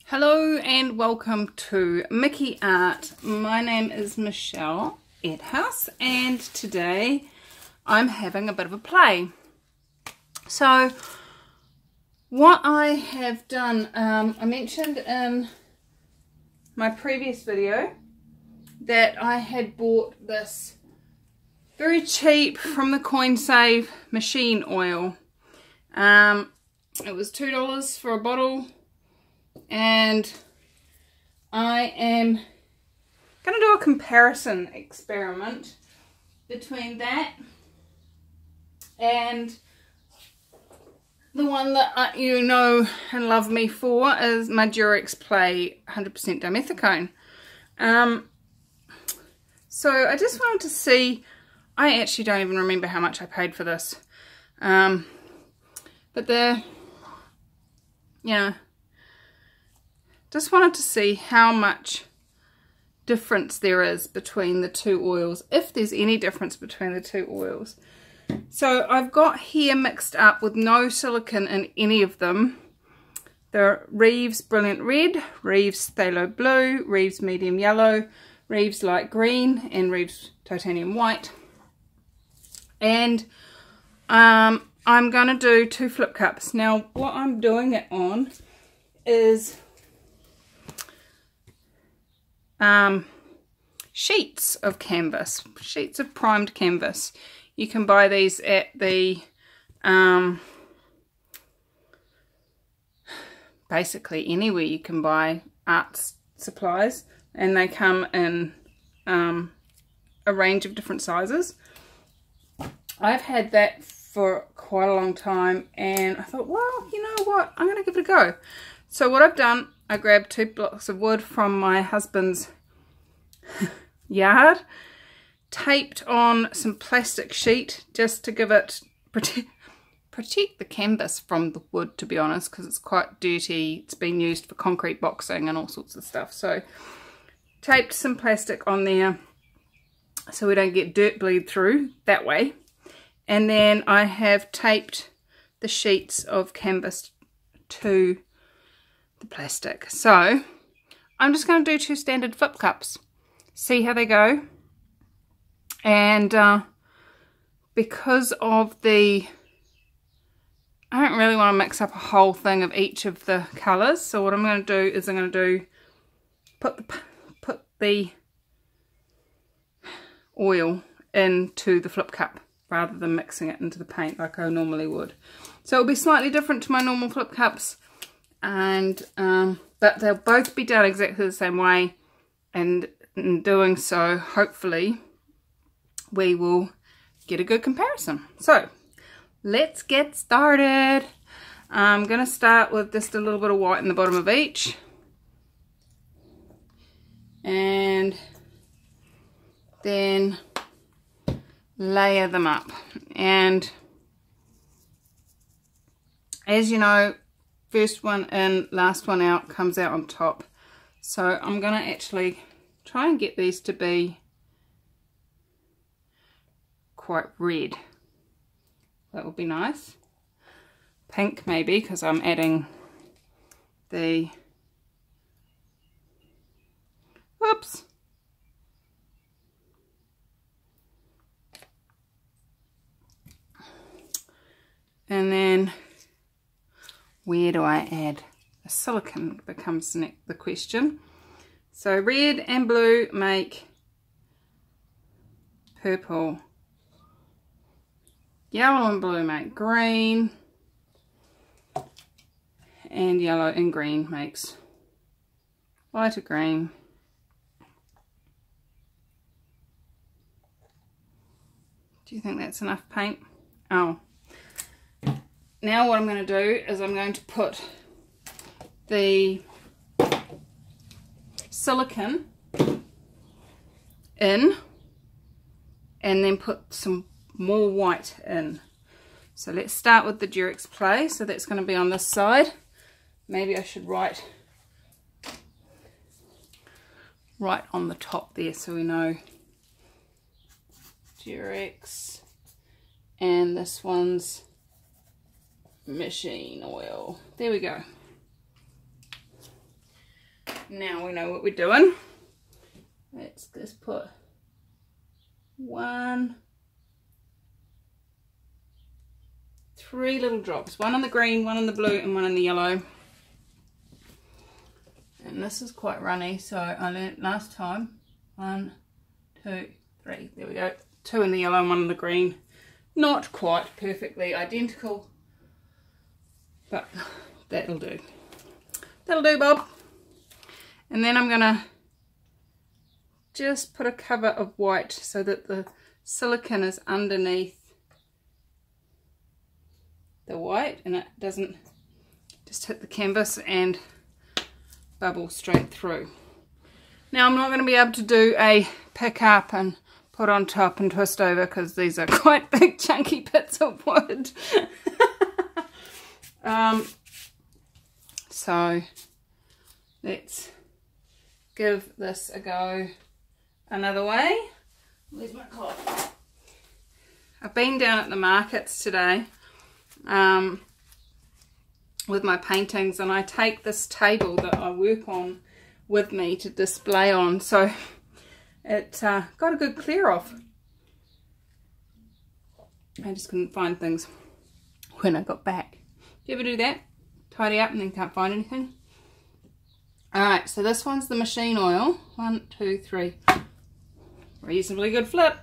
Hello and welcome to Mickey Art. My name is Michelle Edhouse and today I'm having a bit of a play. So what I have done, I mentioned in my previous video that I had bought this very cheap from the Coin Save machine oil. It was $2 for a bottle. And I am going to do a comparison experiment between that and the one that you know and love me for is my Durex Play 100% dimethicone. So I just wanted to see, I actually don't even remember how much I paid for this, but just wanted to see how much difference there is between the two oils, if there's any difference between the two oils. So I've got here mixed up with no silicone in any of them. The Reeves Brilliant Red, Reeves Phthalo Blue, Reeves Medium Yellow, Reeves Light Green, and Reeves Titanium White. And I'm going to do 2 flip cups. Now what I'm doing it on is sheets of canvas, sheets of primed canvas. You can buy these at the basically anywhere you can buy art supplies, and they come in a range of different sizes. I've had that for quite a long time and I thought, well, you know what, I'm going to give it a go. So what I've done, I grabbed 2 blocks of wood from my husband's yard, taped on some plastic sheet just to give it, protect the canvas from the wood, to be honest, because it's quite dirty. It's been used for concrete boxing and all sorts of stuff. So taped some plastic on there so we don't get dirt bleed through that way. And then I have taped the sheets of canvas to the plastic. So I'm just going to do 2 standard flip cups, see how they go. And because of I don't really want to mix up a whole thing of each of the colours, so what I'm going to do is I'm going to put the oil into the flip cup rather than mixing it into the paint like I normally would. So it'll be slightly different to my normal flip cups, and but they'll both be done exactly the same way, and in doing so hopefully we will get a good comparison. So let's get started. I'm going to start with just a little bit of white in the bottom of each and then layer them up. And as you know, first one in, last one out comes out on top. So I'm going to actually try and get these to be quite red. That would be nice. Pink maybe, because I'm adding the, whoops, and then where do I add the silicone becomes the question. So red and blue make purple, yellow and blue make green, and yellow and green makes lighter green. Do you think that's enough paint? Oh. Now what I'm going to do is I'm going to put the silicone in and then put some more white in. So let's start with the Durex Play. So that's going to be on this side. Maybe I should write right on the top there so we know Durex, and this one's machine oil. There we go. now we know what we're doing. Let's just put 3 little drops, one in the green, one in the blue, and one in the yellow. And this is quite runny, so I learnt last time. 1, 2, 3, there we go. 2 in the yellow and 1 in the green. Not quite perfectly identical, but that'll do. That'll do, Bob. And then I'm gonna just put a cover of white so that the silicone is underneath the white and it doesn't just hit the canvas and bubble straight through. Now I'm not going to be able to do a pick up and put on top and twist over because these are quite big chunky bits of wood. So let's give this a go another way. Where's my card? I've been down at the markets today with my paintings, and I take this table that I work on with me to display on, so it got a good clear off. I just couldn't find things when I got back. Do you ever do that? Tidy up and then can't find anything? Alright, so this one's the machine oil. 1, 2, 3. Reasonably good flip.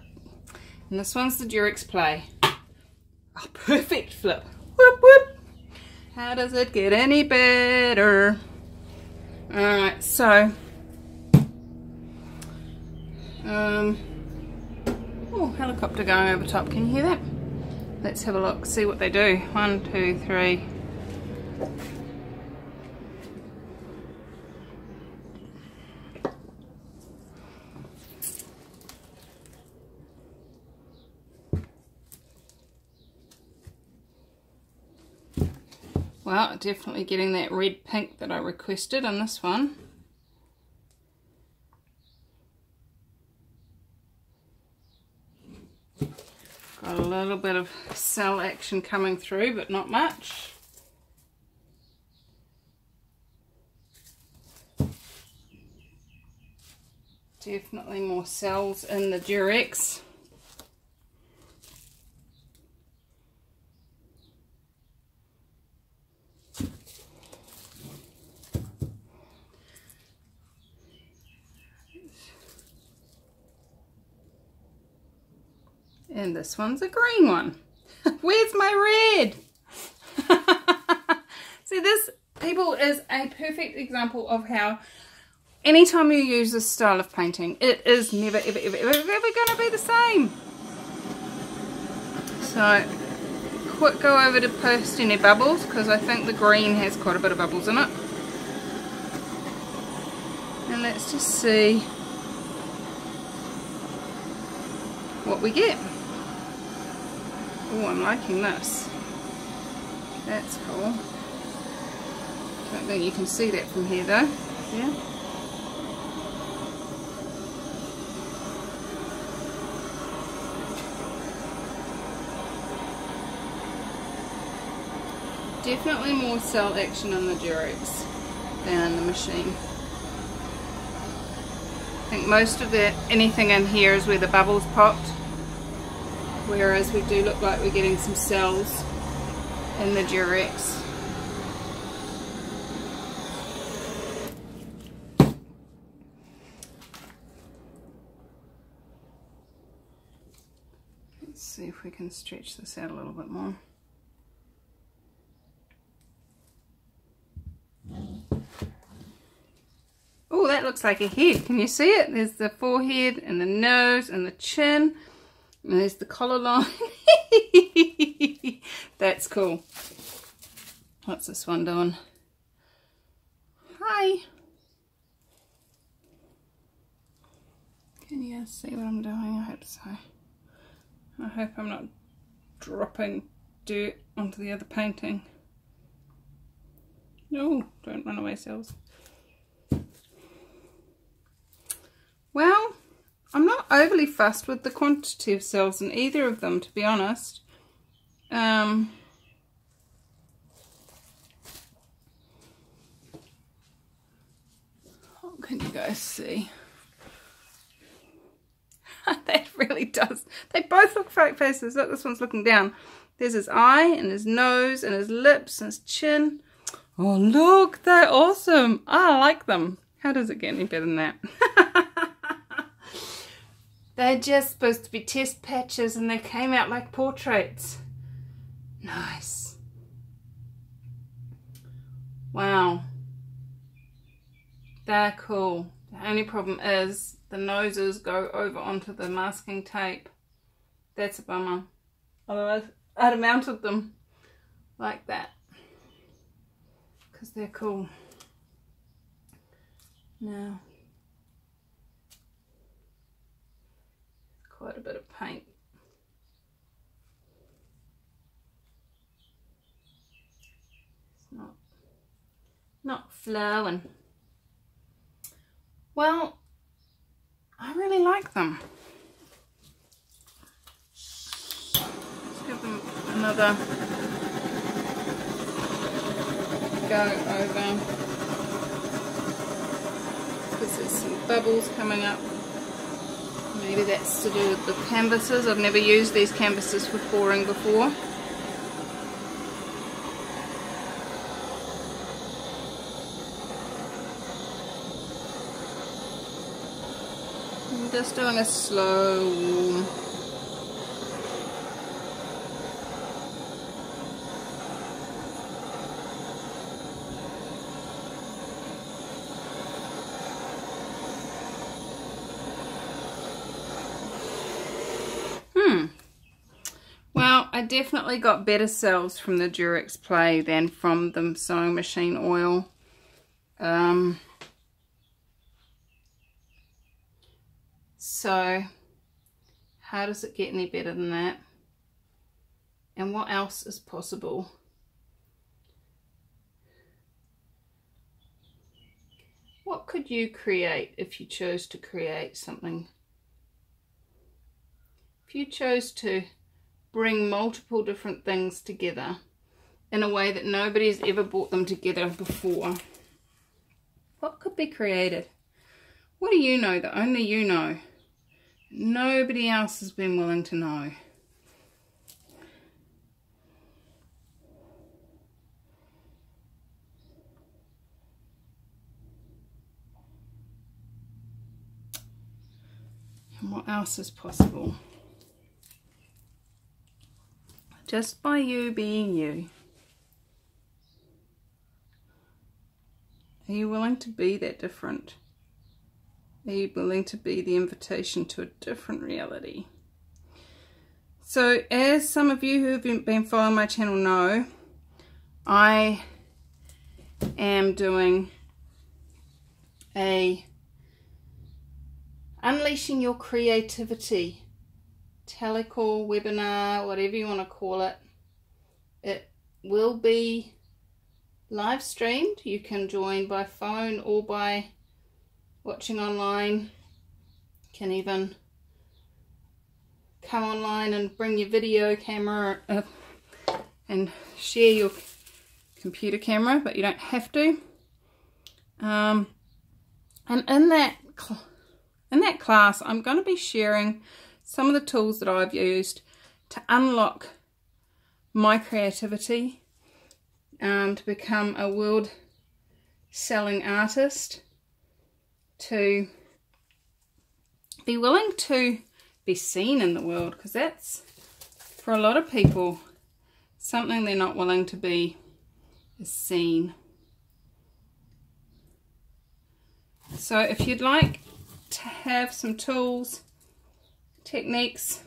And this one's the Durex Play. Oh, perfect flip. Whoop whoop. How does it get any better? Alright, so oh, helicopter going over top. Can you hear that? Let's have a look, see what they do. 1, 2, 3. Well, definitely getting that red pink that I requested on this one. Got a little bit of cell action coming through, but not much. Definitely more cells in the Durex. And this one's a green one. Where's my red? See, this, people, is a perfect example of how anytime you use this style of painting, it is never, ever, ever, ever, ever going to be the same. So, quick go over to post any bubbles, because I think the green has quite a bit of bubbles in it. And let's just see what we get. Oh, I'm liking this. That's cool. Don't think you can see that from here though. Yeah. Definitely more cell action in the Durex than in the machine. I think most of the anything in here is where the bubbles popped, whereas we do look like we're getting some cells in the Durex. Let's see if we can stretch this out a little bit more. Oh, that looks like a head. Can you see it? There's the forehead and the nose and the chin. And there's the collar line. That's cool. What's this one doing? Hi. Can you guys see what I'm doing? I hope so. I hope I'm not dropping dirt onto the other painting. No, don't run away, cells. Well, I'm not overly fussed with the quantity of cells in either of them, to be honest. I can you guys see? That really does. They both look fake faces. Look, this one's looking down. There's his eye and his nose and his lips and his chin. Oh, look, they're awesome. I like them. How does it get any better than that? They're just supposed to be test patches and they came out like portraits. Nice. Wow. They're cool. The only problem is the noses go over onto the masking tape. That's a bummer. Otherwise, I'd have mounted them like that. Because they're cool. Now, quite a bit of paint. It's not flowing. Well, I really like them. Let's give them another go over, because there's some bubbles coming up. Maybe that's to do with the canvases. I've never used these canvases for pouring before. I'm just doing a slow warm. Well, I definitely got better cells from the Durex Play than from the sewing machine oil. So, how does it get any better than that? And what else is possible? What could you create if you chose to create something? If you chose to bring multiple different things together in a way that nobody's ever brought them together before, what could be created? What do you know that only you know? Nobody else has been willing to know. And what else is possible? Just by you being you. Are you willing to be that different? Are you willing to be the invitation to a different reality? So, as some of you who have been following my channel know, I am doing a Unleashing Your Creativity telecall, webinar, whatever you want to call it. It will be live streamed. You can join by phone or by watching online. You can even come online and bring your video camera and share your computer camera, but you don't have to. And in that class, I'm going to be sharing some of the tools that I've used to unlock my creativity, to become a world-selling artist, to be willing to be seen in the world, because that's, for a lot of people, something they're not willing to be is seen. So if you'd like to have some tools, techniques,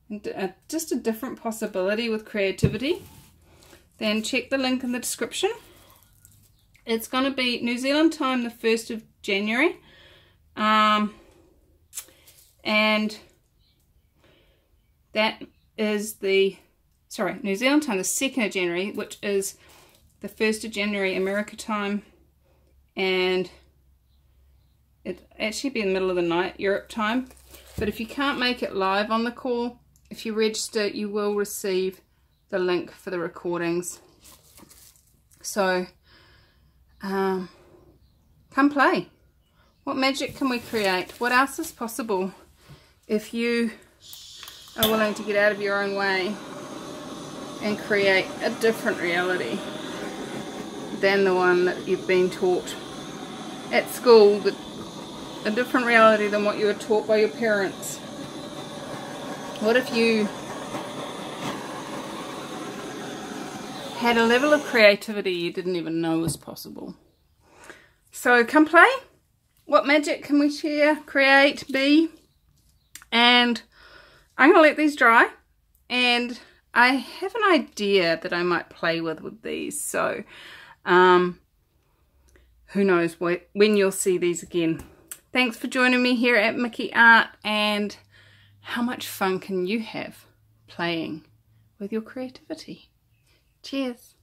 and just a different possibility with creativity, then check the link in the description. It's going to be New Zealand time the 1st of January, and that is New Zealand time the 2nd of January, which is the 1st of January America time, and it'd actually be in the middle of the night Europe time. But if you can't make it live on the call, if you register, you will receive the link for the recordings. So come play. What magic can we create? What else is possible if you are willing to get out of your own way and create a different reality than the one that you've been taught at school, a different reality than what you were taught by your parents? What if you had a level of creativity you didn't even know was possible? So come play. What magic can we share, create, be? And I'm going to let these dry, and I have an idea that I might play with these. So who knows when you'll see these again. Thanks for joining me here at Mickey Art, and how much fun can you have playing with your creativity? Cheers.